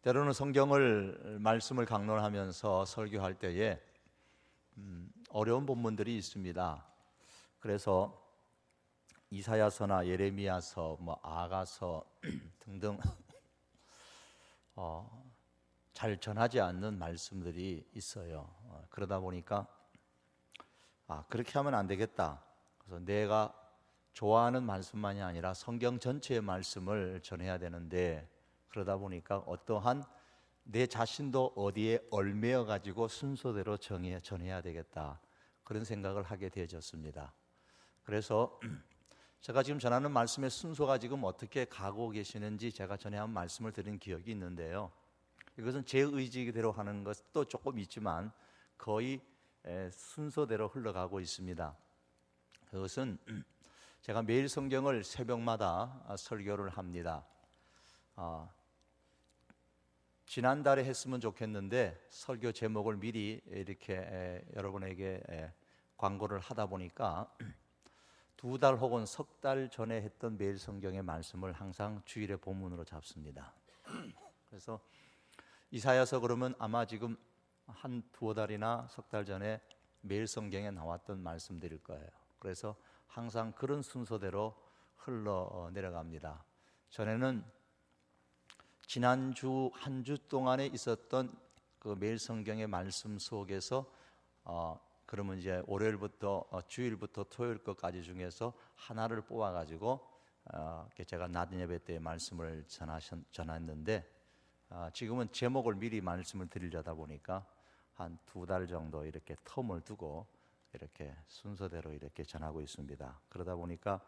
때로는 성경을 말씀을 강론하면서 설교할 때에 어려운 본문들이 있습니다. 그래서 이사야서나 예레미야서, 아가서 등등 잘 전하지 않는 말씀들이 있어요. 그러다 보니까 그렇게 하면 안 되겠다. 그래서 내가 좋아하는 말씀만이 아니라 성경 전체의 말씀을 전해야 되는데, 그러다 보니까 어떠한 내 자신도 어디에 얽매여 가지고 순서대로 전해야 되겠다, 그런 생각을 하게 되어졌습니다. 그래서 제가 지금 전하는 말씀의 순서가 지금 어떻게 가고 계시는지 제가 전에 한 말씀을 드린 기억이 있는데요, 이것은 제 의지대로 하는 것도 조금 있지만 거의 순서대로 흘러가고 있습니다. 그것은 제가 매일 성경을 새벽마다 설교를 합니다. 지난달에 했으면 좋겠는데 설교 제목을 미리 이렇게 여러분에게 광고를 하다 보니까 2달 혹은 3달 전에 했던 매일 성경의 말씀을 항상 주일의 본문으로 잡습니다. 그래서 이사야서 그러면 아마 지금 한 2달이나 3달 전에 매일 성경에 나왔던 말씀들일 거예요. 그래서 항상 그런 순서대로 흘러 내려갑니다. 전에는 지난주 한 주 동안에 있었던 그 매일 성경의 말씀 속에서 그러면 이제 월요일부터 주일부터 토요일 것까지 중에서 하나를 뽑아 가지고 제가 낮 예배 때 말씀을 전했는데, 지금은 제목을 미리 말씀을 드리려다 보니까 한 2달 정도 이렇게 텀을 두고 이렇게 순서대로 이렇게 전하고 있습니다. 그러다 보니까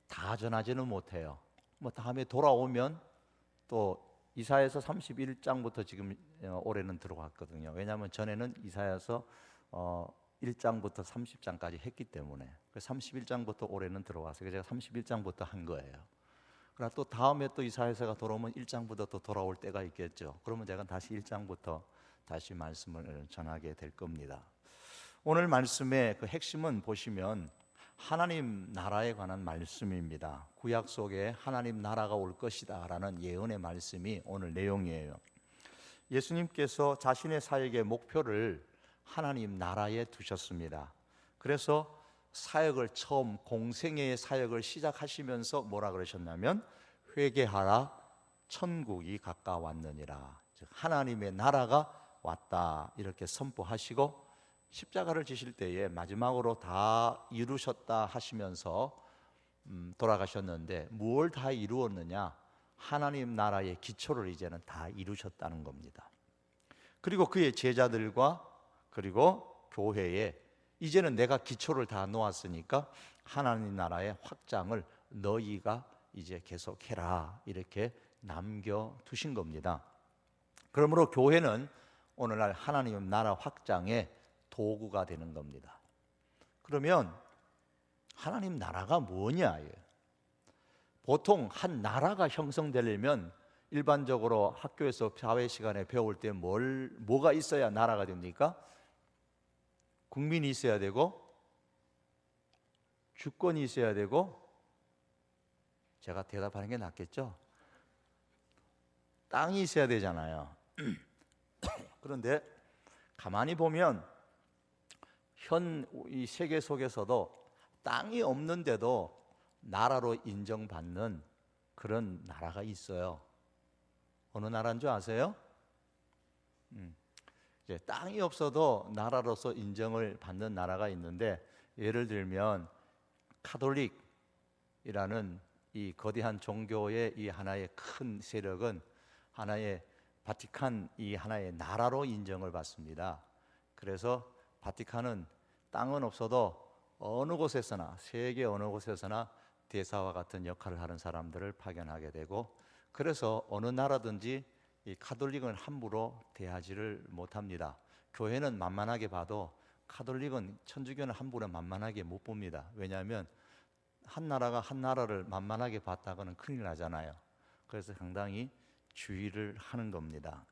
다 전하지는 못해요. 다음에 돌아오면 또 이사야서 31장부터 지금 올해는 들어갔거든요. 왜냐하면 전에는 이사야서 1장부터 30장까지 했기 때문에 31장부터 올해는 들어와서 제가 31장부터 한 거예요. 그러나 또 다음에 또 이사야서가 돌아오면 1장부터 또 돌아올 때가 있겠죠. 그러면 제가 다시 1장부터 다시 말씀을 전하게 될 겁니다. 오늘 말씀의 그 핵심은 보시면 하나님 나라에 관한 말씀입니다. 구약 속에 하나님 나라가 올 것이다 라는 예언의 말씀이 오늘 내용이에요. 예수님께서 자신의 사역의 목표를 하나님 나라에 두셨습니다. 그래서 사역을 처음 공생애의 사역을 시작하시면서 뭐라 그러셨냐면 회개하라, 천국이 가까웠느니라. 즉 하나님의 나라가 왔다 이렇게 선포하시고, 십자가를 지실 때에 마지막으로 다 이루셨다 하시면서 돌아가셨는데, 무엇을 다 이루었느냐? 하나님 나라의 기초를 이제는 다 이루셨다는 겁니다. 그리고 그의 제자들과 그리고 교회에 이제는 내가 기초를 다 놓았으니까 하나님 나라의 확장을 너희가 이제 계속해라 이렇게 남겨두신 겁니다. 그러므로 교회는 오늘날 하나님 나라 확장의 도구가 되는 겁니다. 그러면 하나님 나라가 뭐냐? 보통 한 나라가 형성되려면 일반적으로 학교에서 사회 시간에 배울 때 뭐가 있어야 나라가 됩니까? 국민이 있어야 되고, 주권이 있어야 되고, 제가 대답하는 게 낫겠죠? 땅이 있어야 되잖아요. 그런데 가만히 보면 이 세계 속에서도 땅이 없는데도 나라로 인정받는 그런 나라가 있어요. 어느 나라인 줄 아세요? 이제 땅이 없어도 나라로서 인정을 받는 나라가 있는데, 예를 들면 카톨릭이라는 이 거대한 종교의 이 하나의 큰 세력은 하나의 바티칸 이 하나의 나라로 인정을 받습니다. 그래서 바티칸은 땅은 없어도 어느 곳에서나, 세계 어느 곳에서나 대사와 같은 역할을 하는 사람들을 파견하게 되고, 그래서 어느 나라든지 이 카톨릭은 함부로 대하지를 못합니다. 교회는 만만하게 봐도 카톨릭은, 천주교는 함부로 만만하게 못 봅니다. 왜냐하면 한 나라가 한 나라를 만만하게 봤다고는 큰일 나잖아요. 그래서 상당히 주의를 하는 겁니다.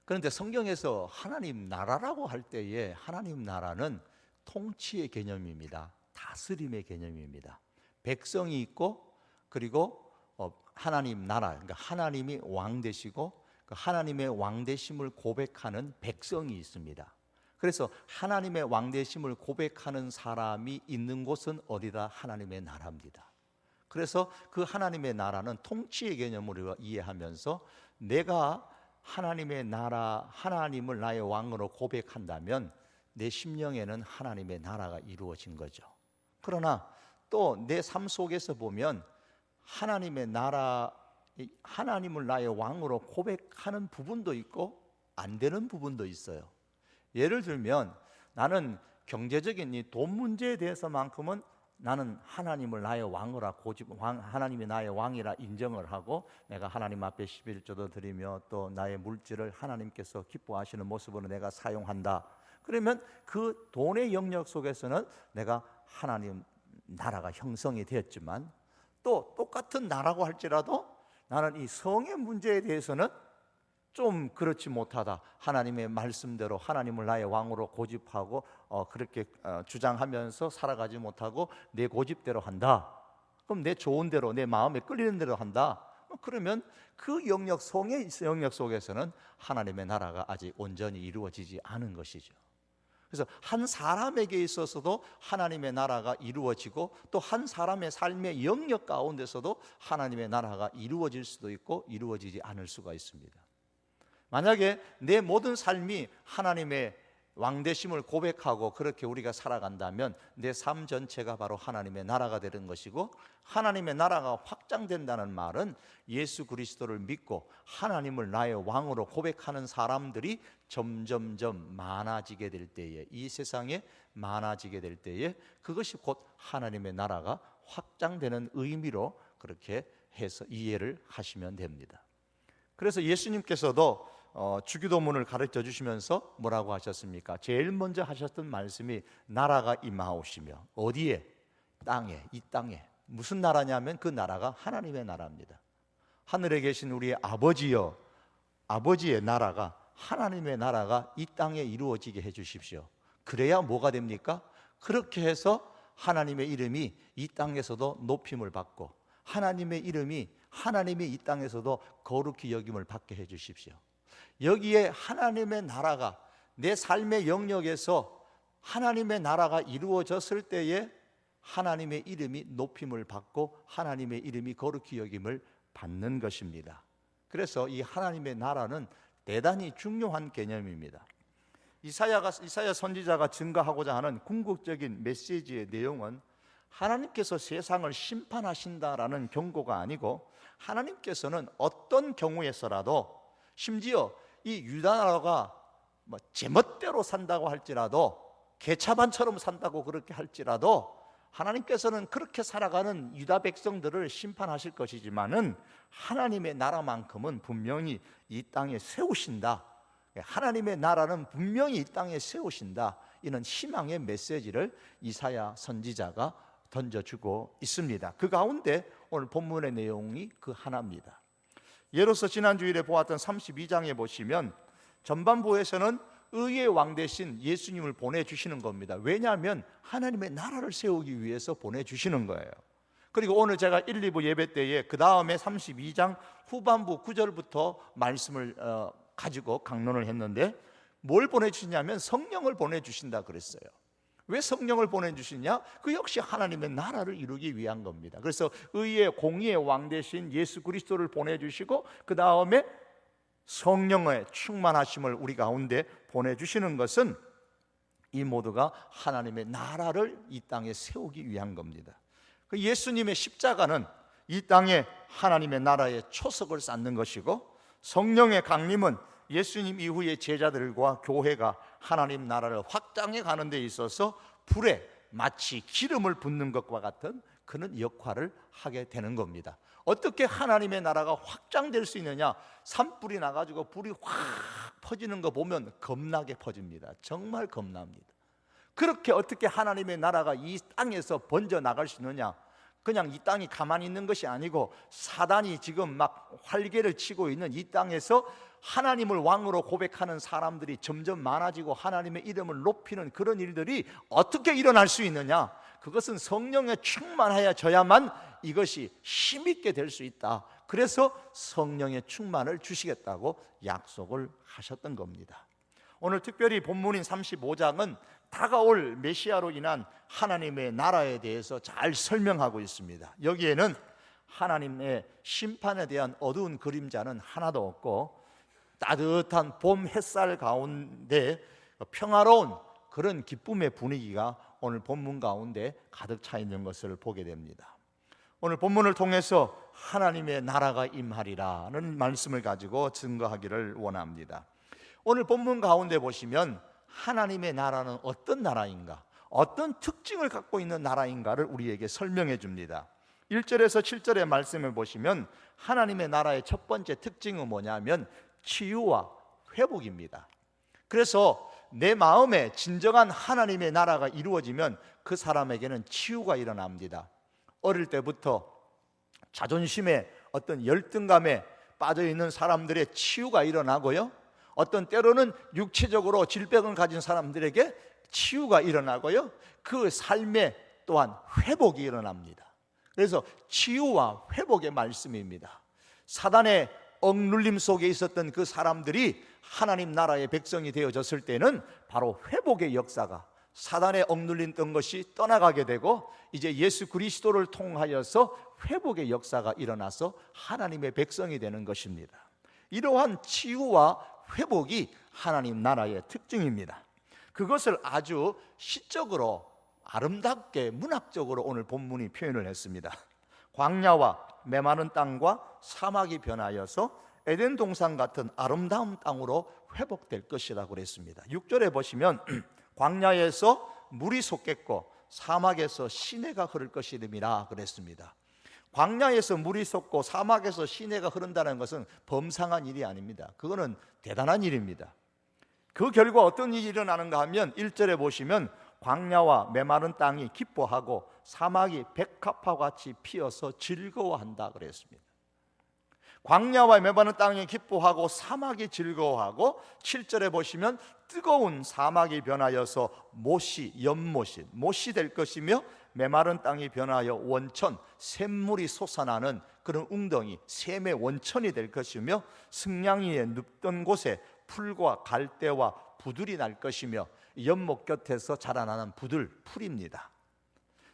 그런데 성경에서 하나님 나라라고 할 때에 하나님 나라는 통치의 개념입니다. 다스림의 개념입니다. 백성이 있고, 그리고 하나님 나라, 그러니까 하나님이 왕 되시고 그 하나님의 왕 되심을 고백하는 백성이 있습니다. 그래서 하나님의 왕 되심을 고백하는 사람이 있는 곳은 어디다? 하나님의 나라입니다. 그래서 그 하나님의 나라는 통치의 개념으로 이해하면서 내가 하나님의 나라, 하나님을 나의 왕으로 고백한다면 내 심령에는 하나님의 나라가 이루어진 거죠. 그러나 또 내 삶 속에서 보면 하나님의 나라, 하나님을 나의 왕으로 고백하는 부분도 있고 안 되는 부분도 있어요. 예를 들면 나는 경제적인 이 돈 문제에 대해서만큼은 나는 하나님을 나의 왕으로 하나님이 나의 왕이라 인정을 하고 내가 하나님 앞에 11조도 드리며 또 나의 물질을 하나님께서 기뻐하시는 모습으로 내가 사용한다. 그러면 그 돈의 영역 속에서는 내가 하나님 나라가 형성이 되었지만 또 똑같은 나라고 할지라도 나는 이 성의 문제에 대해서는 좀 그렇지 못하다. 하나님의 말씀대로 하나님을 나의 왕으로 고집하고 그렇게 주장하면서 살아가지 못하고 내 고집대로 한다. 그럼 내 좋은 대로, 내 마음에 끌리는 대로 한다. 그러면 그 영역, 성의 영역 속에서는 하나님의 나라가 아직 온전히 이루어지지 않은 것이죠. 그래서 한 사람에게 있어서도 하나님의 나라가 이루어지고 또 한 사람의 삶의 영역 가운데서도 하나님의 나라가 이루어질 수도 있고 이루어지지 않을 수가 있습니다. 만약에 내 모든 삶이 하나님의 왕되심을 고백하고 그렇게 우리가 살아간다면 내 삶 전체가 바로 하나님의 나라가 되는 것이고, 하나님의 나라가 확장된다는 말은 예수 그리스도를 믿고 하나님을 나의 왕으로 고백하는 사람들이 점점점 많아지게 될 때에, 이 세상에 많아지게 될 때에 그것이 곧 하나님의 나라가 확장되는 의미로 그렇게 해서 이해를 하시면 됩니다. 그래서 예수님께서도 주기도문을 가르쳐 주시면서 뭐라고 하셨습니까? 제일 먼저 하셨던 말씀이 나라가 임하오시며, 어디에? 땅에, 이 땅에. 무슨 나라냐면 그 나라가 하나님의 나라입니다. 하늘에 계신 우리의 아버지여, 아버지의 나라가, 하나님의 나라가 이 땅에 이루어지게 해 주십시오. 그래야 뭐가 됩니까? 그렇게 해서 하나님의 이름이 이 땅에서도 높임을 받고 하나님의 이름이 하나님이 이 땅에서도 거룩히 여김을 받게 해 주십시오. 여기에 하나님의 나라가 내 삶의 영역에서 하나님의 나라가 이루어졌을 때에 하나님의 이름이 높임을 받고 하나님의 이름이 거룩히 여김을 받는 것입니다. 그래서 이 하나님의 나라는 대단히 중요한 개념입니다. 이사야 선지자가 증거하고자 하는 궁극적인 메시지의 내용은 하나님께서 세상을 심판하신다라는 경고가 아니고, 하나님께서는 어떤 경우에서라도, 심지어 이 유다 나라가 제멋대로 산다고 할지라도, 개차반처럼 산다고 그렇게 할지라도 하나님께서는 그렇게 살아가는 유다 백성들을 심판하실 것이지만은 하나님의 나라만큼은 분명히 이 땅에 세우신다. 하나님의 나라는 분명히 이 땅에 세우신다. 이런 희망의 메시지를 이사야 선지자가 던져주고 있습니다. 그 가운데 오늘 본문의 내용이 그 하나입니다. 예로서 지난주일에 보았던 32장에 보시면 전반부에서는 의의 왕 대신 예수님을 보내주시는 겁니다. 왜냐하면 하나님의 나라를 세우기 위해서 보내주시는 거예요. 그리고 오늘 제가 1, 2부 예배 때에 그 다음에 32장 후반부 9절부터 말씀을 가지고 강론을 했는데, 뭘 보내주시냐면 성령을 보내주신다 그랬어요. 왜 성령을 보내주시냐? 그 역시 하나님의 나라를 이루기 위한 겁니다. 그래서 의의 공의의 왕 대신 예수 그리스도를 보내주시고 그 다음에 성령의 충만하심을 우리 가운데 보내주시는 것은 이 모두가 하나님의 나라를 이 땅에 세우기 위한 겁니다. 예수님의 십자가는 이 땅에 하나님의 나라의 초석을 쌓는 것이고, 성령의 강림은 예수님 이후의 제자들과 교회가 하나님 나라를 확장해 가는 데 있어서 불에 마치 기름을 붓는 것과 같은 그런 역할을 하게 되는 겁니다. 어떻게 하나님의 나라가 확장될 수 있느냐? 산불이 나가지고 불이 확 퍼지는 거 보면 겁나게 퍼집니다. 정말 겁납니다. 그렇게 어떻게 하나님의 나라가 이 땅에서 번져 나갈 수 있느냐? 그냥 이 땅이 가만히 있는 것이 아니고 사단이 지금 막 활개를 치고 있는 이 땅에서 하나님을 왕으로 고백하는 사람들이 점점 많아지고 하나님의 이름을 높이는 그런 일들이 어떻게 일어날 수 있느냐? 그것은 성령에 충만하여져야만 이것이 힘있게 될 수 있다. 그래서 성령의 충만을 주시겠다고 약속을 하셨던 겁니다. 오늘 특별히 본문인 35장은 다가올 메시아로 인한 하나님의 나라에 대해서 잘 설명하고 있습니다. 여기에는 하나님의 심판에 대한 어두운 그림자는 하나도 없고 따뜻한 봄 햇살 가운데 평화로운 그런 기쁨의 분위기가 오늘 본문 가운데 가득 차 있는 것을 보게 됩니다. 오늘 본문을 통해서 하나님의 나라가 임하리라는 말씀을 가지고 증거하기를 원합니다. 오늘 본문 가운데 보시면 하나님의 나라는 어떤 나라인가, 어떤 특징을 갖고 있는 나라인가를 우리에게 설명해 줍니다. 1절에서 7절의 말씀을 보시면 하나님의 나라의 첫 번째 특징은 뭐냐면 치유와 회복입니다. 그래서 내 마음에 진정한 하나님의 나라가 이루어지면 그 사람에게는 치유가 일어납니다. 어릴 때부터 자존심에 어떤 열등감에 빠져있는 사람들의 치유가 일어나고요, 어떤 때로는 육체적으로 질병을 가진 사람들에게 치유가 일어나고요, 그 삶에 또한 회복이 일어납니다. 그래서 치유와 회복의 말씀입니다. 사단의 억눌림 속에 있었던 그 사람들이 하나님 나라의 백성이 되어졌을 때는 바로 회복의 역사가, 사단의 억눌렸던 것이 떠나가게 되고 이제 예수 그리스도를 통하여서 회복의 역사가 일어나서 하나님의 백성이 되는 것입니다. 이러한 치유와 회복이 하나님 나라의 특징입니다. 그것을 아주 시적으로 아름답게 문학적으로 오늘 본문이 표현을 했습니다. 광야와 메마른 땅과 사막이 변하여서 에덴 동산 같은 아름다운 땅으로 회복될 것이라고 그랬습니다. 6절에 보시면 광야에서 물이 솟겠고 사막에서 시내가 흐를 것이름이라 그랬습니다. 광야에서 물이 솟고 사막에서 시내가 흐른다는 것은 범상한 일이 아닙니다. 그거는 대단한 일입니다. 그 결과 어떤 일이 일어나는가 하면 1절에 보시면 광야와 메마른 땅이 기뻐하고 사막이 백합화 같이 피어서 즐거워한다 그랬습니다. 광야와 메마른 땅이 기뻐하고 사막이 즐거워하고 7절에 보시면 뜨거운 사막이 변하여서 못이 못이 될 것이며 메마른 땅이 변하여 원천 샘물이 솟아나는 그런 웅덩이 샘의 원천이 될 것이며 승냥이의 눕던 곳에 풀과 갈대와 부들이 날 것이며 연못 곁에서 자라나는 풀입니다.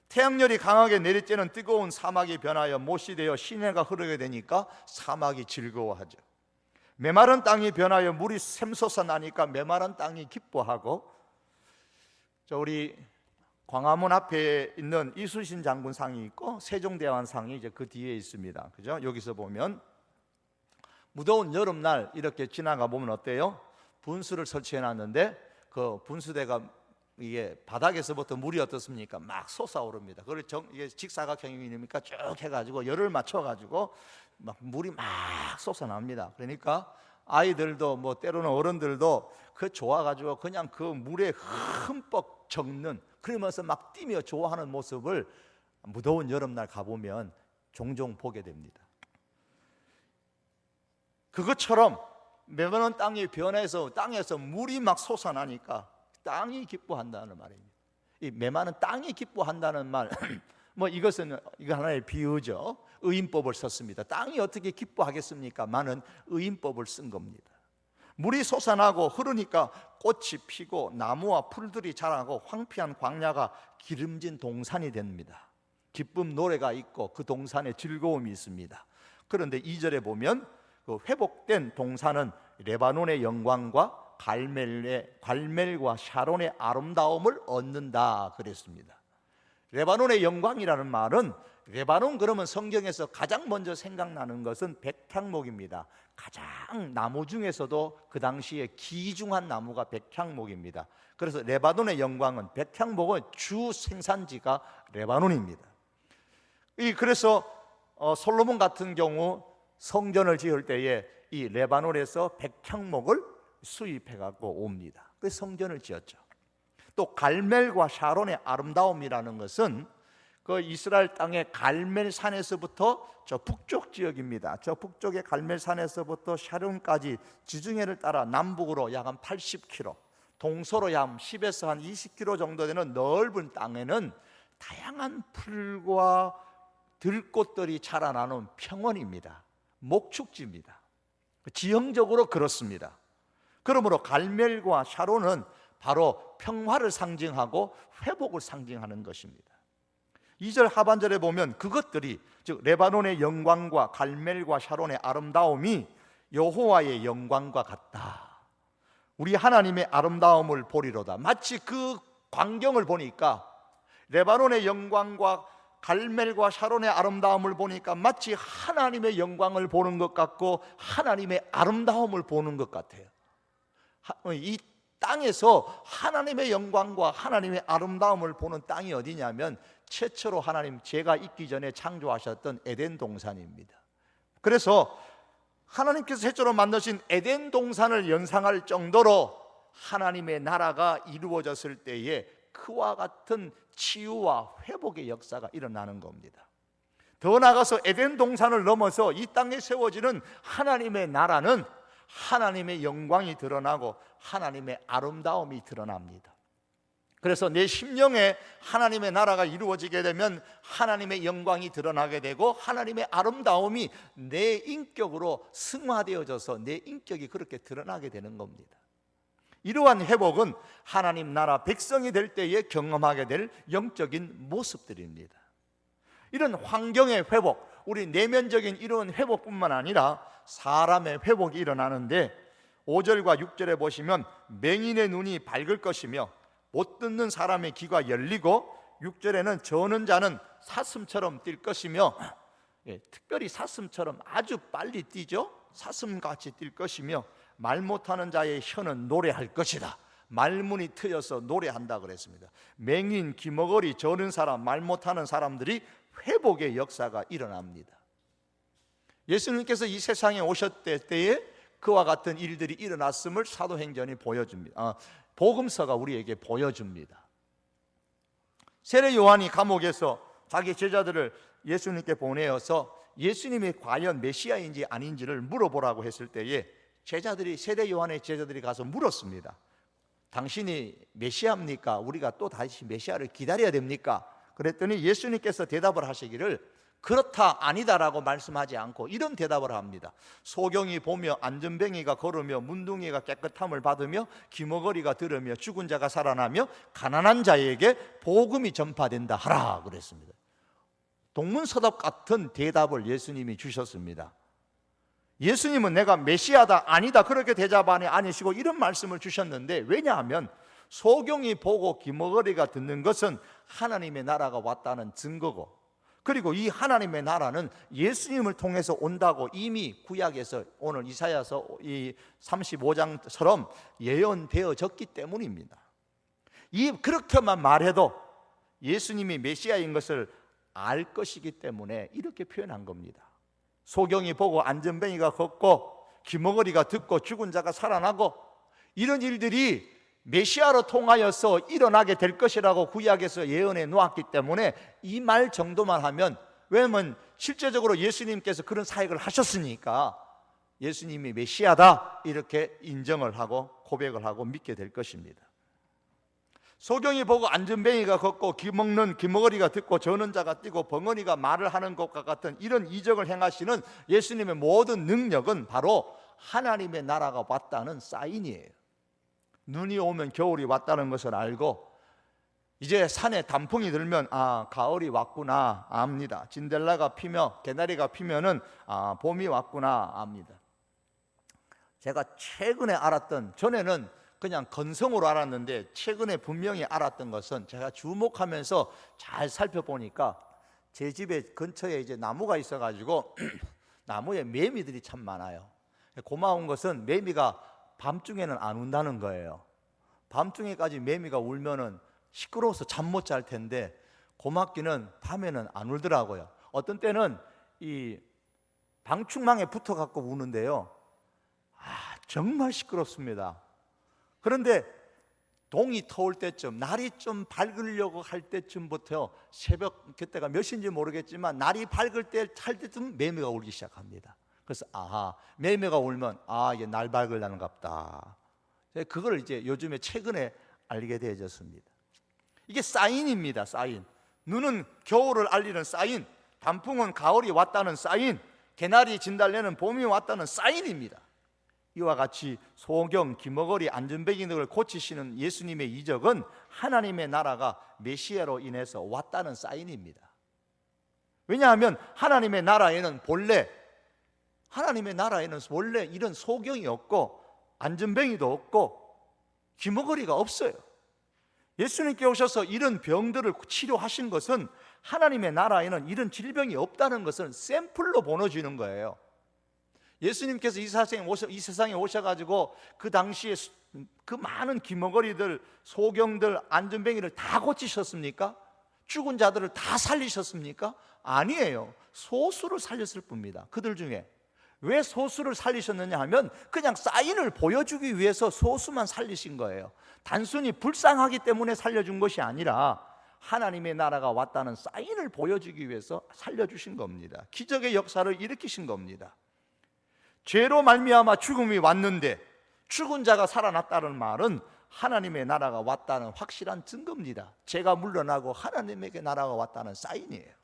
태양열이 강하게 내리쬐는 뜨거운 사막이 변하여 못이 되어 시내가 흐르게 되니까 사막이 즐거워하죠. 메마른 땅이 변하여 물이 샘솟아 나니까 메마른 땅이 기뻐하고, 우리 광화문 앞에 있는 이순신 장군 상이 있고 세종대왕 상이 이제 그 뒤에 있습니다. 그죠? 여기서 보면 무더운 여름날 이렇게 지나가 보면 어때요? 분수를 설치해 놨는데 그 분수대가 이게 바닥에서부터 물이 어떻습니까? 막 솟아오릅니다. 그걸 이게 직사각형이니까 쭉 해가지고 열을 맞춰가지고 막 물이 막 솟아납니다. 그러니까 아이들도 뭐 때로는 어른들도 그 좋아가지고 그냥 그 물에 흠뻑 적는, 그러면서 막 뛰며 좋아하는 모습을 무더운 여름날 가보면 종종 보게 됩니다. 그것처럼 메마른 땅이 변해서 땅에서 물이 막 솟아나니까 땅이 기뻐한다는 말입니다. 이 메마른 땅이 기뻐한다는 말, 뭐 이거 하나의 비유죠. 의인법을 썼습니다. 땅이 어떻게 기뻐하겠습니까? 많은 의인법을 쓴 겁니다. 물이 솟아나고 흐르니까 꽃이 피고 나무와 풀들이 자라고 황폐한 광야가 기름진 동산이 됩니다. 기쁨 노래가 있고 그 동산에 즐거움이 있습니다. 그런데 2절에 보면 그 회복된 동산은 레바논의 영광과 갈멜과 샤론의 아름다움을 얻는다 그랬습니다. 레바논의 영광이라는 말은, 레바논 그러면 성경에서 가장 먼저 생각나는 것은 백향목입니다. 가장 나무 중에서도 그 당시에 귀중한 나무가 백향목입니다. 그래서 레바논의 영광은, 백향목은 주 생산지가 레바논입니다. 그래서 솔로몬 같은 경우 성전을 지을 때에 이 레바논에서 백향목을 수입해갖고 옵니다. 그래서 성전을 지었죠. 또 갈멜과 샤론의 아름다움이라는 것은 그 이스라엘 땅의 갈멜산에서부터 저 북쪽 지역입니다. 저 북쪽의 갈멜산에서부터 샤론까지 지중해를 따라 남북으로 약 한 80km, 동서로 약 10에서 한 20km 정도 되는 넓은 땅에는 다양한 풀과 들꽃들이 자라나는 평원입니다. 목축지입니다. 지형적으로 그렇습니다. 그러므로 갈멜과 샤론은 바로 평화를 상징하고 회복을 상징하는 것입니다. 2절 하반절에 보면 그것들이, 즉 레바논의 영광과 갈멜과 샤론의 아름다움이 여호와의 영광과 같다. 우리 하나님의 아름다움을 보리로다. 마치 그 광경을 보니까, 레바논의 영광과 갈멜과 샤론의 아름다움을 보니까 마치 하나님의 영광을 보는 것 같고 하나님의 아름다움을 보는 것 같아요. 이 땅에서 하나님의 영광과 하나님의 아름다움을 보는 땅이 어디냐면 최초로 하나님 죄가 있기 전에 창조하셨던 에덴 동산입니다. 그래서 하나님께서 최초로 만드신 에덴 동산을 연상할 정도로 하나님의 나라가 이루어졌을 때에 그와 같은 치유와 회복의 역사가 일어나는 겁니다. 더 나아가서 에덴 동산을 넘어서 이 땅에 세워지는 하나님의 나라는 하나님의 영광이 드러나고 하나님의 아름다움이 드러납니다. 그래서 내 심령에 하나님의 나라가 이루어지게 되면 하나님의 영광이 드러나게 되고 하나님의 아름다움이 내 인격으로 승화되어져서 내 인격이 그렇게 드러나게 되는 겁니다. 이러한 회복은 하나님 나라 백성이 될 때에 경험하게 될 영적인 모습들입니다. 이런 환경의 회복, 우리 내면적인 이런 회복뿐만 아니라 사람의 회복이 일어나는데 5절과 6절에 보시면 맹인의 눈이 밝을 것이며 못 듣는 사람의 귀가 열리고 6절에는 저는 자는 사슴처럼 뛸 것이며, 특별히 사슴처럼 아주 빨리 뛰죠. 사슴같이 뛸 것이며 말 못하는 자의 혀는 노래할 것이다. 말문이 트여서 노래한다 그랬습니다. 맹인, 귀머거리, 저는 사람, 말 못하는 사람들이 회복의 역사가 일어납니다. 예수님께서 이 세상에 오셨을 때에 그와 같은 일들이 일어났음을 사도행전이 보여줍니다. 복음서가 우리에게 보여줍니다. 세례 요한이 감옥에서 자기 제자들을 예수님께 보내어서 예수님이 과연 메시아인지 아닌지를 물어보라고 했을 때에 세례 요한의 제자들이 가서 물었습니다. 당신이 메시아입니까? 우리가 또 다시 메시아를 기다려야 됩니까? 그랬더니 예수님께서 대답을 하시기를 그렇다 아니다라고 말씀하지 않고 이런 대답을 합니다. 소경이 보며 안전뱅이가 걸으며 문둥이가 깨끗함을 받으며 귀머거리가 들으며 죽은 자가 살아나며 가난한 자에게 복음이 전파된다 하라 그랬습니다. 동문서답 같은 대답을 예수님이 주셨습니다. 예수님은 내가 메시아다 아니다 그렇게 대답하니 아니시고 이런 말씀을 주셨는데, 왜냐하면 소경이 보고 귀머거리가 듣는 것은 하나님의 나라가 왔다는 증거고, 그리고 이 하나님의 나라는 예수님을 통해서 온다고 이미 구약에서 오늘 이사야서 이 35장처럼 예언되어졌기 때문입니다. 그렇게만 말해도 예수님이 메시아인 것을 알 것이기 때문에 이렇게 표현한 겁니다. 소경이 보고 안전뱅이가 걷고 귀머거리가 듣고 죽은 자가 살아나고 이런 일들이 메시아로 통하여서 일어나게 될 것이라고 구약에서 예언해 놓았기 때문에 이 말 정도만 하면, 왜냐하면 실제적으로 예수님께서 그런 사역을 하셨으니까 예수님이 메시아다 이렇게 인정을 하고 고백을 하고 믿게 될 것입니다. 소경이 보고 안전뱅이가 걷고 귀머거리가 듣고 저는 자가 뛰고 벙어리가 말을 하는 것과 같은 이런 이적을 행하시는 예수님의 모든 능력은 바로 하나님의 나라가 왔다는 사인이에요. 눈이 오면 겨울이 왔다는 것을 알고 이제 산에 단풍이 들면 가을이 왔구나 압니다. 진달래가 피며 개나리가 피면은 봄이 왔구나 압니다. 제가 최근에 알았던, 전에는 그냥 건성으로 알았는데 최근에 분명히 알았던 것은, 제가 주목하면서 잘 살펴보니까 제 집에 근처에 이제 나무가 있어가지고 나무에 매미들이 참 많아요. 고마운 것은 매미가 밤중에는 안 운다는 거예요. 밤중에까지 매미가 울면은 시끄러워서 잠 못 잘 텐데 고맙기는 밤에는 안 울더라고요. 어떤 때는 이 방충망에 붙어 갖고 우는데요, 정말 시끄럽습니다. 그런데 동이 터올 때쯤, 날이 좀 밝으려고 할 때쯤부터 새벽, 그때가 몇 시인지 모르겠지만 날이 밝을 때쯤 매미가 울기 시작합니다. 그래서 매미가 울면 이게 날 밝으려는갑다. 그걸 이제 요즘에 최근에 알게 되어졌습니다. 이게 사인입니다. 사인. 눈은 겨울을 알리는 사인, 단풍은 가을이 왔다는 사인, 개나리 진달래는 봄이 왔다는 사인입니다. 이와 같이 소경, 기머거리, 안전뱅이 등을 고치시는 예수님의 이적은 하나님의 나라가 메시아로 인해서 왔다는 사인입니다. 왜냐하면 하나님의 나라에는 본래 이런 소경이 없고 안전뱅이도 없고 기머거리가 없어요. 예수님께 오셔서 이런 병들을 치료하신 것은 하나님의 나라에는 이런 질병이 없다는 것을 샘플로 보여주는 거예요. 예수님께서 이 세상에 오셔가지고 그 당시에 그 많은 기머거리들, 소경들, 안전뱅이를 다 고치셨습니까? 죽은 자들을 다 살리셨습니까? 아니에요. 소수를 살렸을 뿐입니다. 그들 중에. 왜 소수를 살리셨느냐 하면 그냥 사인을 보여주기 위해서 소수만 살리신 거예요. 단순히 불쌍하기 때문에 살려준 것이 아니라 하나님의 나라가 왔다는 사인을 보여주기 위해서 살려주신 겁니다. 기적의 역사를 일으키신 겁니다. 죄로 말미암아 죽음이 왔는데 죽은 자가 살아났다는 말은 하나님의 나라가 왔다는 확실한 증거입니다. 죄가 물러나고 하나님에게 나라가 왔다는 사인이에요.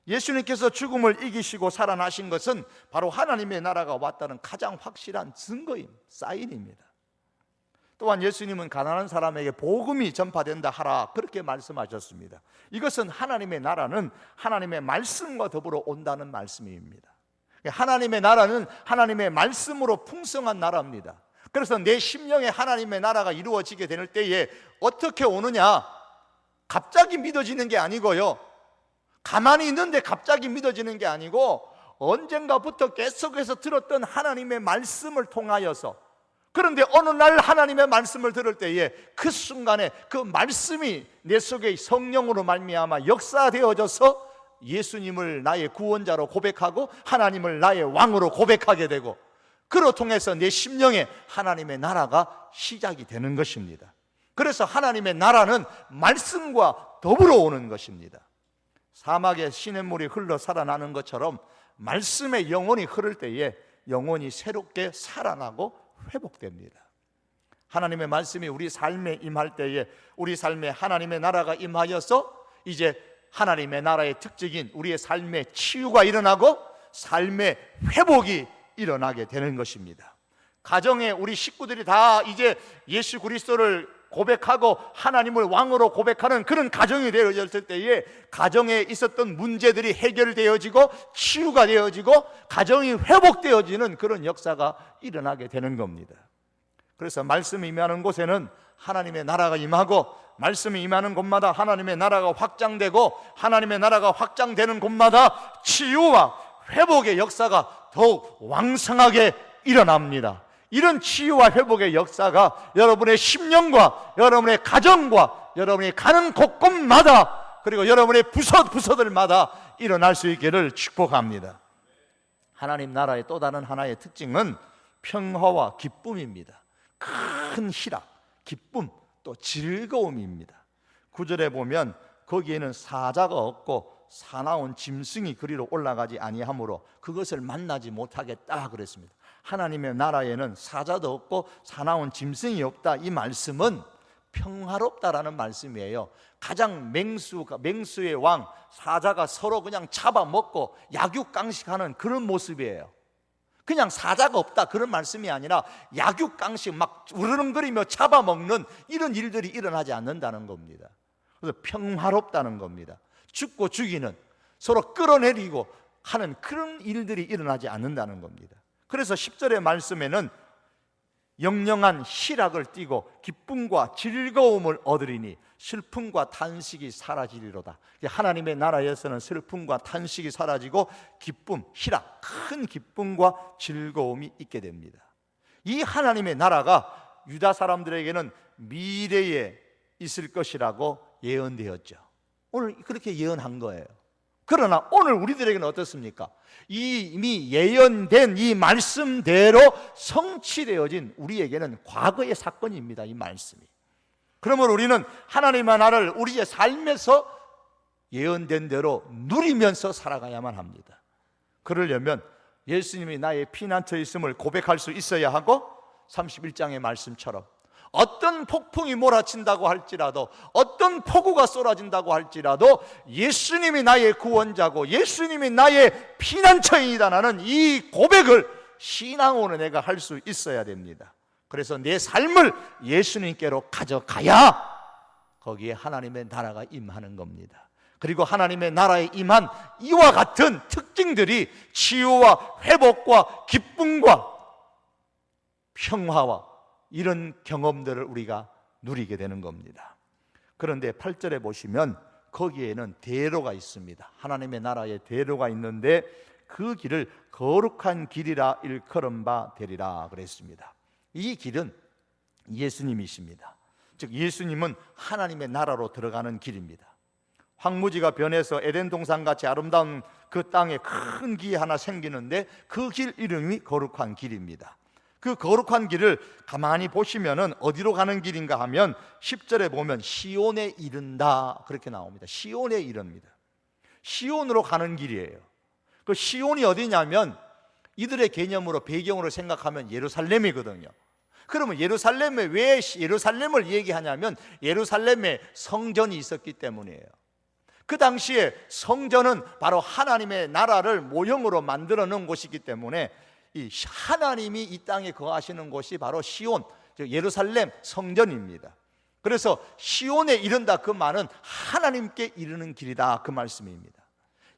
예수님께서 죽음을 이기시고 살아나신 것은 바로 하나님의 나라가 왔다는 가장 확실한 증거임, 사인입니다. 또한 예수님은 가난한 사람에게 복음이 전파된다 하라 그렇게 말씀하셨습니다. 이것은 하나님의 나라는 하나님의 말씀과 더불어 온다는 말씀입니다. 하나님의 나라는 하나님의 말씀으로 풍성한 나라입니다. 그래서 내 심령에 하나님의 나라가 이루어지게 될 때에 어떻게 오느냐? 갑자기 믿어지는 게 아니고요, 가만히 있는데 갑자기 믿어지는 게 아니고 언젠가부터 계속해서 들었던 하나님의 말씀을 통하여서, 그런데 어느 날 하나님의 말씀을 들을 때에 그 순간에 그 말씀이 내 속에 성령으로 말미암아 역사되어져서 예수님을 나의 구원자로 고백하고 하나님을 나의 왕으로 고백하게 되고, 그로 통해서 내 심령에 하나님의 나라가 시작이 되는 것입니다. 그래서 하나님의 나라는 말씀과 더불어 오는 것입니다. 사막에 시냇물이 흘러 살아나는 것처럼 말씀의 영혼이 흐를 때에 영혼이 새롭게 살아나고 회복됩니다. 하나님의 말씀이 우리 삶에 임할 때에 우리 삶에 하나님의 나라가 임하여서 이제 하나님의 나라의 특징인 우리의 삶에 치유가 일어나고 삶의 회복이 일어나게 되는 것입니다. 가정에 우리 식구들이 다 이제 예수 그리스도를 고백하고 하나님을 왕으로 고백하는 그런 가정이 되어졌을 때에 가정에 있었던 문제들이 해결되어지고 치유가 되어지고 가정이 회복되어지는 그런 역사가 일어나게 되는 겁니다. 그래서 말씀이 임하는 곳에는 하나님의 나라가 임하고, 말씀이 임하는 곳마다 하나님의 나라가 확장되고, 하나님의 나라가 확장되는 곳마다 치유와 회복의 역사가 더욱 왕성하게 일어납니다. 이런 치유와 회복의 역사가 여러분의 심령과 여러분의 가정과 여러분이 가는 곳곳마다, 그리고 여러분의 부서들마다 일어날 수 있기를 축복합니다. 하나님 나라의 또 다른 하나의 특징은 평화와 기쁨입니다. 큰 희락, 기쁨, 또 즐거움입니다. 9절에 보면 거기에는 사자가 없고 사나운 짐승이 그리로 올라가지 아니하므로 그것을 만나지 못하겠다 그랬습니다. 하나님의 나라에는 사자도 없고 사나운 짐승이 없다. 이 말씀은 평화롭다라는 말씀이에요. 가장 맹수의 왕 사자가 서로 그냥 잡아먹고 약육강식하는 그런 모습이에요. 그냥 사자가 없다 그런 말씀이 아니라 약육강식 막 우르릉거리며 잡아먹는 이런 일들이 일어나지 않는다는 겁니다. 그래서 평화롭다는 겁니다. 죽고 죽이는, 서로 끌어내리고 하는 그런 일들이 일어나지 않는다는 겁니다. 그래서 10절의 말씀에는 영영한 희락을 띠고 기쁨과 즐거움을 얻으리니 슬픔과 탄식이 사라지리로다. 하나님의 나라에서는 슬픔과 탄식이 사라지고 기쁨, 희락, 큰 기쁨과 즐거움이 있게 됩니다. 이 하나님의 나라가 유다 사람들에게는 미래에 있을 것이라고 예언되었죠. 오늘 그렇게 예언한 거예요. 그러나 오늘 우리들에게는 어떻습니까? 이미 예언된 이 말씀대로 성취되어진 우리에게는 과거의 사건입니다. 이 말씀이. 그러면 우리는 하나님의 나라를 우리의 삶에서 예언된 대로 누리면서 살아가야만 합니다. 그러려면 예수님이 나의 피난처 있음을 고백할 수 있어야 하고, 31장의 말씀처럼 어떤 폭풍이 몰아친다고 할지라도, 어떤 폭우가 쏟아진다고 할지라도 예수님이 나의 구원자고 예수님이 나의 피난처이다라는 이 고백을 신앙으로 내가 할 수 있어야 됩니다. 그래서 내 삶을 예수님께로 가져가야 거기에 하나님의 나라가 임하는 겁니다. 그리고 하나님의 나라에 임한 이와 같은 특징들이 치유와 회복과 기쁨과 평화와 이런 경험들을 우리가 누리게 되는 겁니다. 그런데 8절에 보시면 거기에는 대로가 있습니다. 하나님의 나라에 대로가 있는데 그 길을 거룩한 길이라 일컬은 바 되리라 그랬습니다. 이 길은 예수님이십니다. 즉 예수님은 하나님의 나라로 들어가는 길입니다. 황무지가 변해서 에덴 동산같이 아름다운 그 땅에 큰 길이 하나 생기는데 그 길 이름이 거룩한 길입니다. 그 거룩한 길을 가만히 보시면은 어디로 가는 길인가 하면 10절에 보면 시온에 이른다 그렇게 나옵니다. 시온에 이릅니다. 시온으로 가는 길이에요. 그 시온이 어디냐면 이들의 개념으로 배경으로 생각하면 예루살렘이거든요. 그러면 예루살렘에 왜 예루살렘을 얘기하냐면 예루살렘에 성전이 있었기 때문이에요. 그 당시에 성전은 바로 하나님의 나라를 모형으로 만들어 놓은 곳이기 때문에 이 하나님이 이 땅에 거하시는 곳이 바로 시온, 즉 예루살렘 성전입니다. 그래서 시온에 이른다 그 말은 하나님께 이르는 길이다 그 말씀입니다.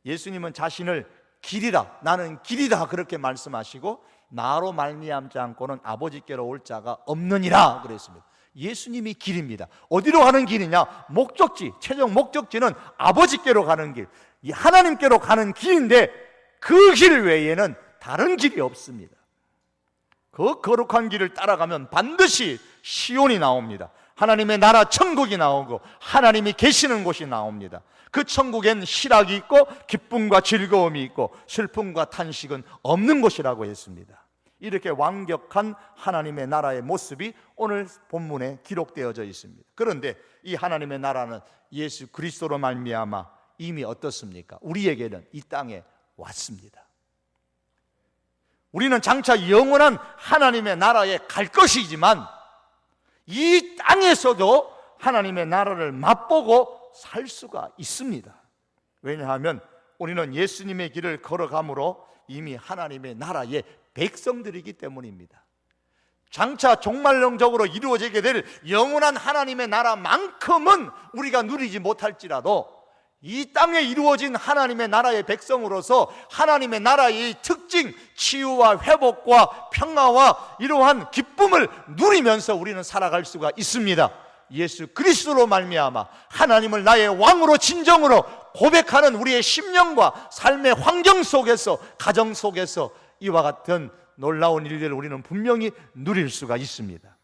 예수님은 자신을 길이라, 나는 길이다 그렇게 말씀하시고 나로 말미암지 않고는 아버지께로 올 자가 없느니라 그랬습니다. 예수님이 길입니다. 어디로 가는 길이냐? 목적지, 최종 목적지는 아버지께로 가는 길, 이 하나님께로 가는 길인데 그 길 외에는 다른 길이 없습니다. 그 거룩한 길을 따라가면 반드시 시온이 나옵니다. 하나님의 나라 천국이 나오고 하나님이 계시는 곳이 나옵니다. 그 천국엔 희락이 있고 기쁨과 즐거움이 있고 슬픔과 탄식은 없는 곳이라고 했습니다. 이렇게 완벽한 하나님의 나라의 모습이 오늘 본문에 기록되어져 있습니다. 그런데 이 하나님의 나라는 예수 그리스도로 말미암아 이미 어떻습니까? 우리에게는 이 땅에 왔습니다. 우리는 장차 영원한 하나님의 나라에 갈 것이지만 이 땅에서도 하나님의 나라를 맛보고 살 수가 있습니다. 왜냐하면 우리는 예수님의 길을 걸어가므로 이미 하나님의 나라의 백성들이기 때문입니다. 장차 종말론적으로 이루어지게 될 영원한 하나님의 나라만큼은 우리가 누리지 못할지라도 이 땅에 이루어진 하나님의 나라의 백성으로서 하나님의 나라의 특징, 치유와 회복과 평화와 이러한 기쁨을 누리면서 우리는 살아갈 수가 있습니다. 예수 그리스도로 말미암아 하나님을 나의 왕으로 진정으로 고백하는 우리의 심령과 삶의 환경 속에서, 가정 속에서 이와 같은 놀라운 일들을 우리는 분명히 누릴 수가 있습니다.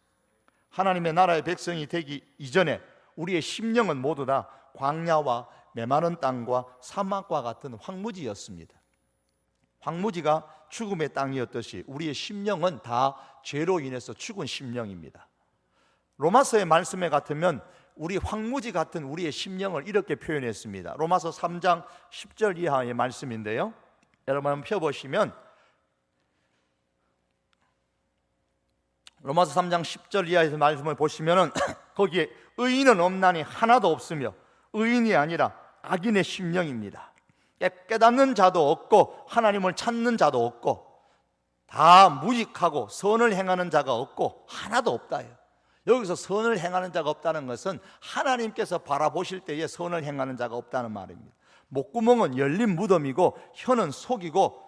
하나님의 나라의 백성이 되기 이전에 우리의 심령은 모두 다 광야와 메마른 땅과 사막과 같은 황무지였습니다. 황무지가 죽음의 땅이었듯이 우리의 심령은 다 죄로 인해서 죽은 심령입니다. 로마서의 말씀에 같으면 우리 황무지 같은 우리의 심령을 이렇게 표현했습니다. 로마서 3장 10절 이하의 말씀인데요, 여러분 한번 펴보시면 로마서 3장 10절 이하의 말씀을 보시면 거기에 의인은 없나니 하나도 없으며 의인이 아니라 악인의 심령입니다. 깨닫는 자도 없고 하나님을 찾는 자도 없고 다 무익하고 선을 행하는 자가 없고 하나도 없다요. 여기서 선을 행하는 자가 없다는 것은 하나님께서 바라보실 때에 선을 행하는 자가 없다는 말입니다. 목구멍은 열린 무덤이고 혀는 속이고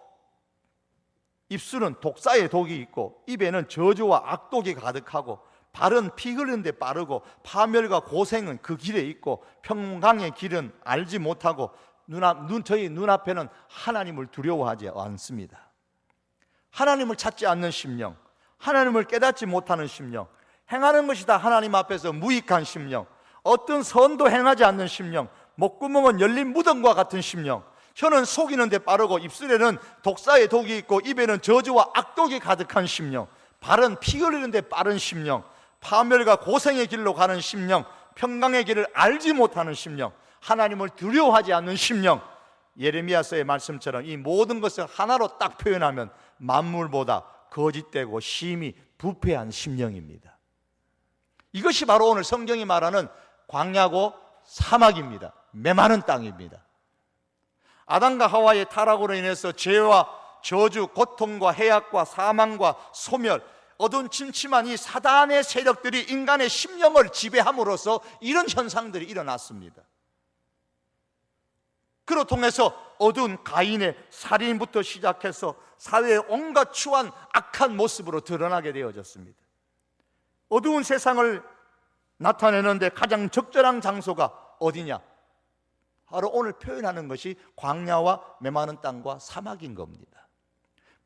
입술은 독사의 독이 있고 입에는 저주와 악독이 가득하고 발은 피 흘리는 데 빠르고 파멸과 고생은 그 길에 있고 평강의 길은 알지 못하고 저희 눈앞에는 하나님을 두려워하지 않습니다. 하나님을 찾지 않는 심령, 하나님을 깨닫지 못하는 심령, 행하는 것이 다 하나님 앞에서 무익한 심령, 어떤 선도 행하지 않는 심령, 목구멍은 열린 무덤과 같은 심령, 혀는 속이는 데 빠르고 입술에는 독사의 독이 있고 입에는 저주와 악독이 가득한 심령, 발은 피 흘리는 데 빠른 심령, 파멸과 고생의 길로 가는 심령, 평강의 길을 알지 못하는 심령, 하나님을 두려워하지 않는 심령, 예레미야서의 말씀처럼 이 모든 것을 하나로 딱 표현하면 만물보다 거짓되고 심히 부패한 심령입니다. 이것이 바로 오늘 성경이 말하는 광야고 사막입니다. 메마른 땅입니다. 아담과 하와의 타락으로 인해서 죄와 저주, 고통과 해악과 사망과 소멸, 어두운 침침한 이 사단의 세력들이 인간의 심령을 지배함으로써 이런 현상들이 일어났습니다. 그로 통해서 어두운 가인의 살인부터 시작해서 사회의 온갖 추한 악한 모습으로 드러나게 되어졌습니다. 어두운 세상을 나타내는데 가장 적절한 장소가 어디냐? 바로 오늘 표현하는 것이 광야와 메마른 땅과 사막인 겁니다.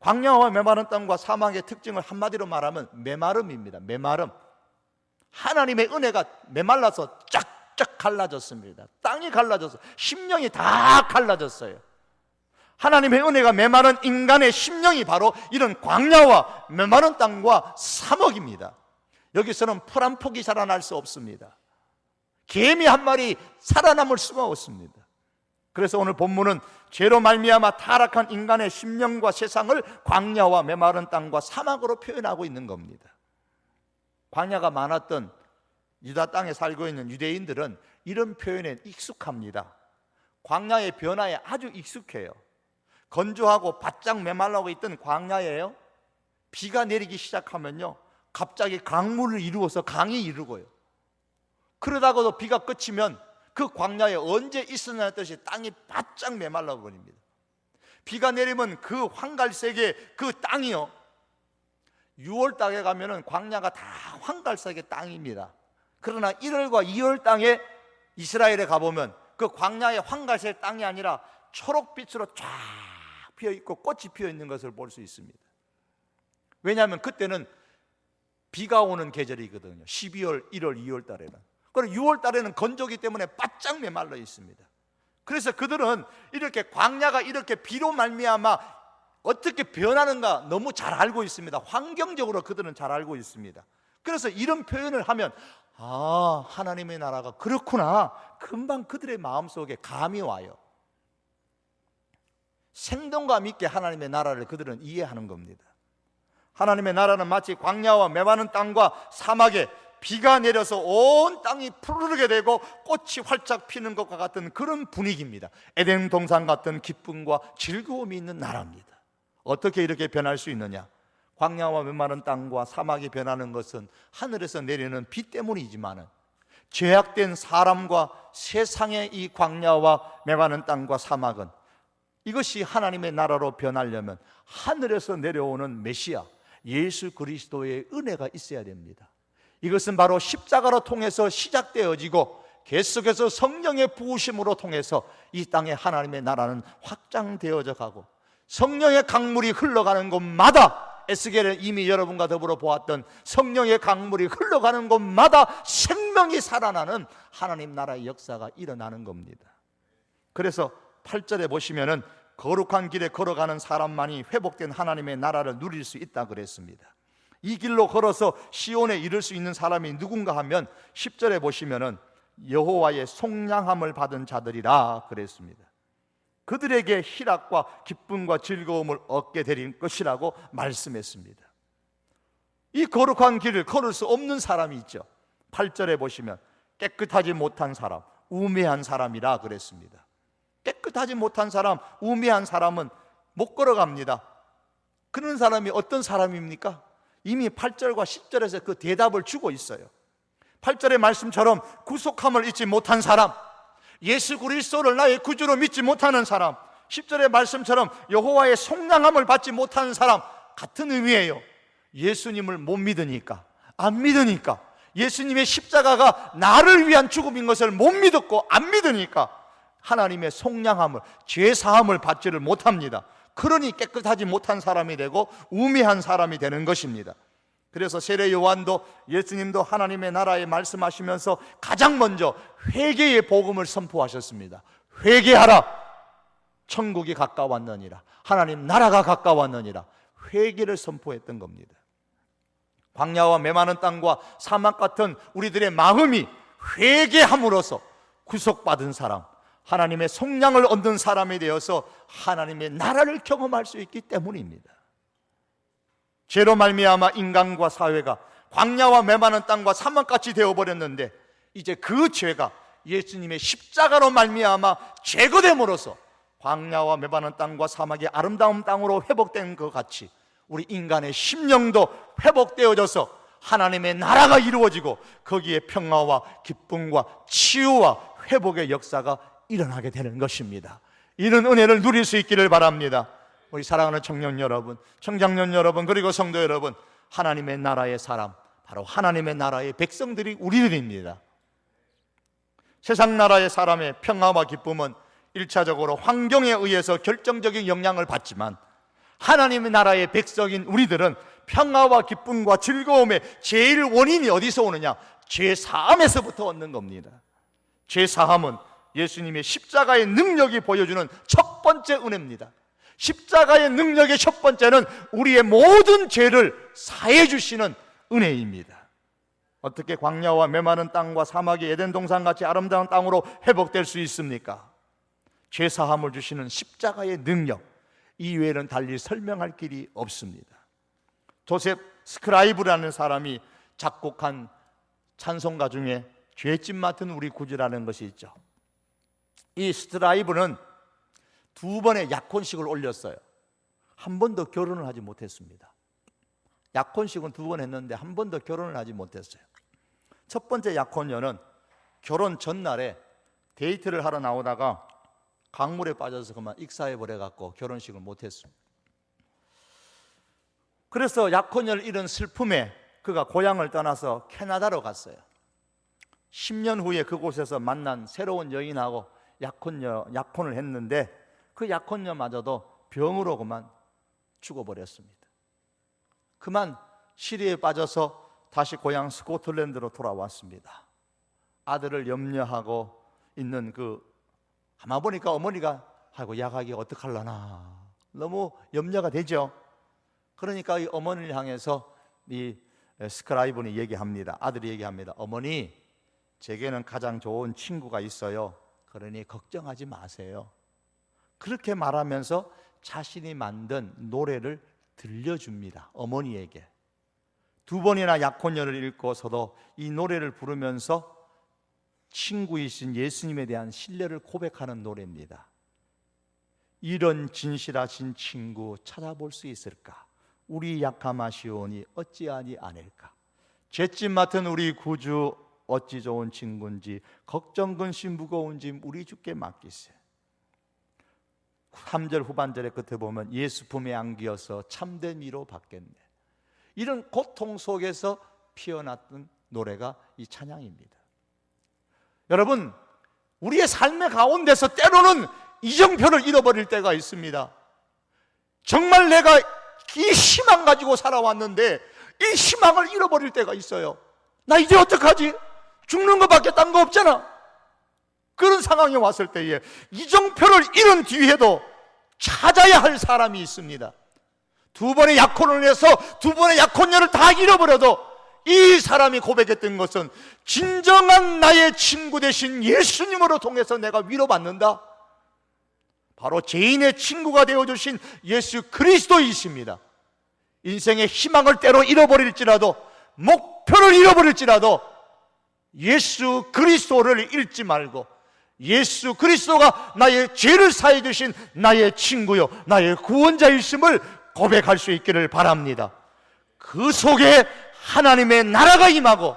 광야와 메마른 땅과 사막의 특징을 한마디로 말하면 메마름입니다. 메마름. 하나님의 은혜가 메말라서 쫙쫙 갈라졌습니다. 땅이 갈라져서 심령이 다 갈라졌어요. 하나님의 은혜가 메마른 인간의 심령이 바로 이런 광야와 메마른 땅과 사막입니다. 여기서는 풀 한 폭이 살아날 수 없습니다. 개미 한 마리 살아남을 수가 없습니다. 그래서 오늘 본문은 죄로 말미암아 타락한 인간의 심령과 세상을 광야와 메마른 땅과 사막으로 표현하고 있는 겁니다. 광야가 많았던 유다 땅에 살고 있는 유대인들은 이런 표현에 익숙합니다. 광야의 변화에 아주 익숙해요. 건조하고 바짝 메말라고 있던 광야예요. 비가 내리기 시작하면요, 갑자기 강물을 이루어서 강이 이루고요. 그러다가도 비가 그치면 그 광야에 언제 있었냐는 뜻이 땅이 바짝 메말라 버립니다. 비가 내리면 그 황갈색의 그 땅이요, 6월 달에 가면은 광야가 다 황갈색의 땅입니다. 그러나 1월과 2월 땅에 이스라엘에 가보면 그 광야의 황갈색 땅이 아니라 초록빛으로 쫙 피어있고 꽃이 피어있는 것을 볼 수 있습니다. 왜냐하면 그때는 비가 오는 계절이거든요. 12월, 1월, 2월 달에는. 그리고 6월 달에는 건조기 때문에 바짝 메말라 있습니다. 그래서 그들은 이렇게 광야가 이렇게 비로 말미암아 어떻게 변하는가 너무 잘 알고 있습니다. 환경적으로 그들은 잘 알고 있습니다. 그래서 이런 표현을 하면 아, 하나님의 나라가 그렇구나, 금방 그들의 마음속에 감이 와요. 생동감 있게 하나님의 나라를 그들은 이해하는 겁니다. 하나님의 나라는 마치 광야와 메마른 땅과 사막에 비가 내려서 온 땅이 푸르르게 되고 꽃이 활짝 피는 것과 같은 그런 분위기입니다. 에덴 동산 같은 기쁨과 즐거움이 있는 나라입니다. 어떻게 이렇게 변할 수 있느냐? 광야와 메마른 땅과 사막이 변하는 것은 하늘에서 내리는 비 때문이지만 죄악된 사람과 세상의 이 광야와 메마른 땅과 사막은, 이것이 하나님의 나라로 변하려면 하늘에서 내려오는 메시아 예수 그리스도의 은혜가 있어야 됩니다. 이것은 바로 십자가로 통해서 시작되어지고 계속해서 성령의 부으심으로 통해서 이 땅에 하나님의 나라는 확장되어져 가고, 성령의 강물이 흘러가는 곳마다, 에스겔은 이미 여러분과 더불어 보았던 성령의 강물이 흘러가는 곳마다 생명이 살아나는 하나님 나라의 역사가 일어나는 겁니다. 그래서 8절에 보시면은 거룩한 길에 걸어가는 사람만이 회복된 하나님의 나라를 누릴 수 있다 그랬습니다. 이 길로 걸어서 시온에 이를 수 있는 사람이 누군가 하면 10절에 보시면은 여호와의 속량함을 받은 자들이라 그랬습니다. 그들에게 희락과 기쁨과 즐거움을 얻게 될 것이라고 말씀했습니다. 이 거룩한 길을 걸을 수 없는 사람이 있죠. 8절에 보시면 깨끗하지 못한 사람, 우매한 사람이라 그랬습니다. 깨끗하지 못한 사람, 우매한 사람은 못 걸어갑니다. 그런 사람이 어떤 사람입니까? 이미 8절과 10절에서 그 대답을 주고 있어요. 8절의 말씀처럼 구속함을 잊지 못한 사람, 예수 그리스도를 나의 구주로 믿지 못하는 사람, 10절의 말씀처럼 여호와의 속량함을 받지 못하는 사람, 같은 의미예요. 예수님을 못 믿으니까, 안 믿으니까, 예수님의 십자가가 나를 위한 죽음인 것을 못 믿었고 안 믿으니까 하나님의 속량함을, 죄사함을 받지를 못합니다. 그러니 깨끗하지 못한 사람이 되고 우매한 사람이 되는 것입니다. 그래서 세례 요한도 예수님도 하나님의 나라에 말씀하시면서 가장 먼저 회개의 복음을 선포하셨습니다. 회개하라, 천국이 가까웠느니라, 하나님 나라가 가까웠느니라, 회개를 선포했던 겁니다. 광야와 메마른 땅과 사막 같은 우리들의 마음이 회개함으로써 구속받은 사람, 하나님의 속량을 얻는 사람이 되어서 하나님의 나라를 경험할 수 있기 때문입니다. 죄로 말미암아 인간과 사회가 광야와 메마른 땅과 사막같이 되어버렸는데 이제 그 죄가 예수님의 십자가로 말미암아 제거됨으로써 광야와 메마른 땅과 사막이 아름다운 땅으로 회복된 것 같이 우리 인간의 심령도 회복되어져서 하나님의 나라가 이루어지고 거기에 평화와 기쁨과 치유와 회복의 역사가 일어나게 되는 것입니다. 이런 은혜를 누릴 수 있기를 바랍니다. 우리 사랑하는 청년 여러분, 청장년 여러분, 그리고 성도 여러분, 하나님의 나라의 사람, 바로 하나님의 나라의 백성들이 우리들입니다. 세상 나라의 사람의 평화와 기쁨은 1차적으로 환경에 의해서 결정적인 영향을 받지만 하나님의 나라의 백성인 우리들은 평화와 기쁨과 즐거움의 제일 원인이 어디서 오느냐? 죄사함에서부터 얻는 겁니다. 죄사함은 예수님의 십자가의 능력이 보여주는 첫 번째 은혜입니다. 십자가의 능력의 첫 번째는 우리의 모든 죄를 사해 주시는 은혜입니다. 어떻게 광야와 메마른 땅과 사막이 에덴 동산같이 아름다운 땅으로 회복될 수 있습니까? 죄사함을 주시는 십자가의 능력 이외에는 달리 설명할 길이 없습니다. 조셉 스크라이브라는 사람이 작곡한 찬송가 중에 죄짐 맡은 우리 구주라는 것이 있죠. 이 스크라이브는 2번의 약혼식을 올렸어요. 한 번도 결혼을 하지 못했습니다. 약혼식은 2번 했는데 한 번도 결혼을 하지 못했어요. 첫 번째 약혼녀는 결혼 전날에 데이트를 하러 나오다가 강물에 빠져서 그만 익사해버려갖고 결혼식을 못했습니다. 그래서 약혼녀를 잃은 슬픔에 그가 고향을 떠나서 캐나다로 갔어요. 10년 후에 그곳에서 만난 새로운 여인하고 약혼을 했는데 그 약혼녀마저도 병으로 그만 죽어버렸습니다. 그만 시리에 빠져서 다시 고향 스코틀랜드로 돌아왔습니다. 아들을 염려하고 있는 아마 보니까 어머니가 아이고 야가기 어떡하려나 너무 염려가 되죠. 그러니까 이 어머니를 향해서 이 스크라이브니 얘기합니다. 아들이 얘기합니다. 어머니, 제게는 가장 좋은 친구가 있어요. 그러니 걱정하지 마세요. 그렇게 말하면서 자신이 만든 노래를 들려줍니다. 어머니에게. 2번이나 약혼녀를 잃고서도 이 노래를 부르면서 친구이신 예수님에 대한 신뢰를 고백하는 노래입니다. 이런 진실하신 친구 찾아볼 수 있을까? 우리 약함하시오니 어찌하지 않을까? 죄짐 맡은 우리 구주 어찌 좋은 친구인지 걱정 근심 무거운지 우리 주께 맡기세. 3절 후반절의 끝에 보면 예수 품에 안기어서 참된 위로 받겠네. 이런 고통 속에서 피어났던 노래가 이 찬양입니다. 여러분, 우리의 삶의 가운데서 때로는 이정표를 잃어버릴 때가 있습니다. 정말 내가 이 희망 가지고 살아왔는데 이 희망을 잃어버릴 때가 있어요. 나 이제 어떡하지? 죽는 것밖에 딴 거 없잖아. 그런 상황이 왔을 때에 이정표를 잃은 뒤에도 찾아야 할 사람이 있습니다. 2번의 약혼을 해서 2번의 약혼녀를 다 잃어버려도 이 사람이 고백했던 것은 진정한 나의 친구 되신 예수님으로 통해서 내가 위로받는다. 바로 죄인의 친구가 되어주신 예수 그리스도이십니다. 인생의 희망을 때로 잃어버릴지라도 목표를 잃어버릴지라도 예수 그리스도를 잃지 말고 예수 그리스도가 나의 죄를 사해 주신 나의 친구요 나의 구원자이심을 고백할 수 있기를 바랍니다. 그 속에 하나님의 나라가 임하고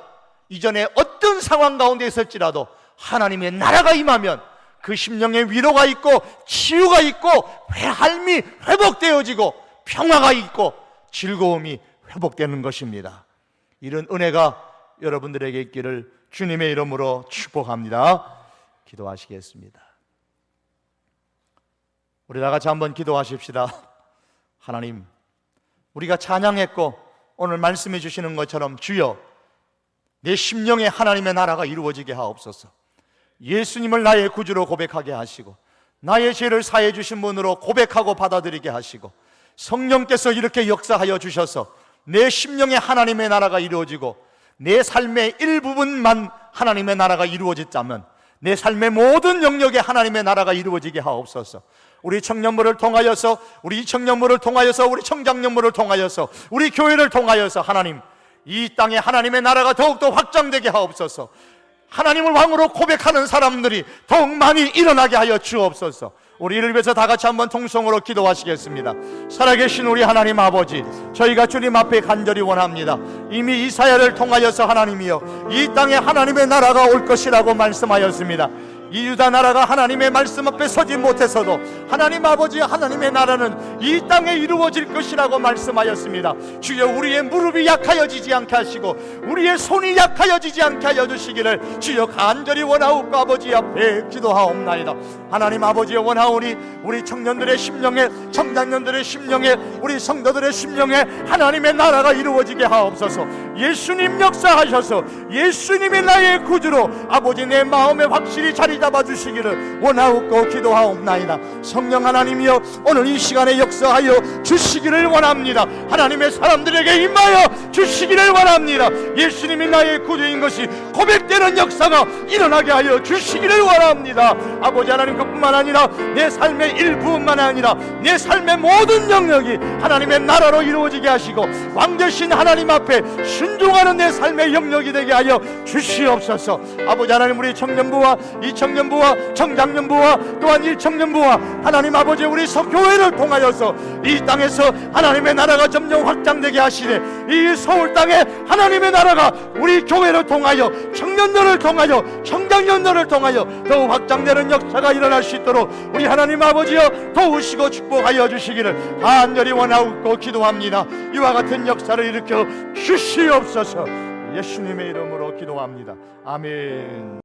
이전에 어떤 상황 가운데 있을지라도 하나님의 나라가 임하면 그 심령에 위로가 있고 치유가 있고 삶이 회복되어지고 평화가 있고 즐거움이 회복되는 것입니다. 이런 은혜가 여러분들에게 있기를 주님의 이름으로 축복합니다. 기도하시겠습니다. 우리 다 같이 한번 기도하십시다. 하나님, 우리가 찬양했고 오늘 말씀해 주시는 것처럼 주여 내 심령에 하나님의 나라가 이루어지게 하옵소서. 예수님을 나의 구주로 고백하게 하시고 나의 죄를 사해 주신 분으로 고백하고 받아들이게 하시고 성령께서 이렇게 역사하여 주셔서 내 심령에 하나님의 나라가 이루어지고 내 삶의 일부분만 하나님의 나라가 이루어졌다면 내 삶의 모든 영역에 하나님의 나라가 이루어지게 하옵소서. 우리 청년부를 통하여서 우리 청년부를 통하여서 우리 청장년부를 통하여서 우리 교회를 통하여서 하나님 이 땅에 하나님의 나라가 더욱더 확장되게 하옵소서. 하나님을 왕으로 고백하는 사람들이 더욱 많이 일어나게 하여 주옵소서. 우리 이를 위해서 다 같이 한번 통성으로 기도하시겠습니다. 살아계신 우리 하나님 아버지, 저희가 주님 앞에 간절히 원합니다. 이미 이사야를 통하여서 하나님이여 이 땅에 하나님의 나라가 올 것이라고 말씀하였습니다. 이 유다 나라가 하나님의 말씀 앞에 서지 못해서도 하나님 아버지, 하나님의 나라는 이 땅에 이루어질 것이라고 말씀하였습니다. 주여, 우리의 무릎이 약하여지지 않게 하시고 우리의 손이 약하여지지 않게 하여 주시기를 주여 간절히 원하옵고 아버지 앞에 기도하옵나이다. 하나님 아버지, 원하오니 우리 청년들의 심령에, 청장년들의 심령에, 우리 성도들의 심령에 하나님의 나라가 이루어지게 하옵소서. 예수님 역사하셔서 예수님이 나의 구주로 아버지 내 마음에 확실히 자리 잡아주시기를 원하옵고 기도하옵나이다. 성령 하나님이여, 오늘 이 시간에 역사하여 주시기를 원합니다. 하나님의 사람들에게 임하여 주시기를 원합니다. 예수님이 나의 구주인 것이 고백되는 역사가 일어나게 하여 주시기를 원합니다. 아버지 하나님, 그뿐만 아니라 내 삶의 일부뿐만 아니라 내 삶의 모든 영역이 하나님의 나라로 이루어지게 하시고 왕 되신 하나님 앞에 순종하는 내 삶의 영역이 되게 하여 주시옵소서. 아버지 하나님, 우리 청년부와 이 청년부와 청장년부와 또한 이 청년부와 하나님 아버지 우리 교회를 통하여서 이 땅에서 하나님의 나라가 점점 확장되게 하시되 이 서울 땅에 하나님의 나라가 우리 교회를 통하여 청년들을 통하여 청장년들을 통하여 더욱 확장되는 역사가 일어날 수 있도록 우리 하나님 아버지여 도우시고 축복하여 주시기를 간절히 원하고 기도합니다. 이와 같은 역사를 일으켜 주시옵소서. 예수님의 이름으로 기도합니다. 아멘.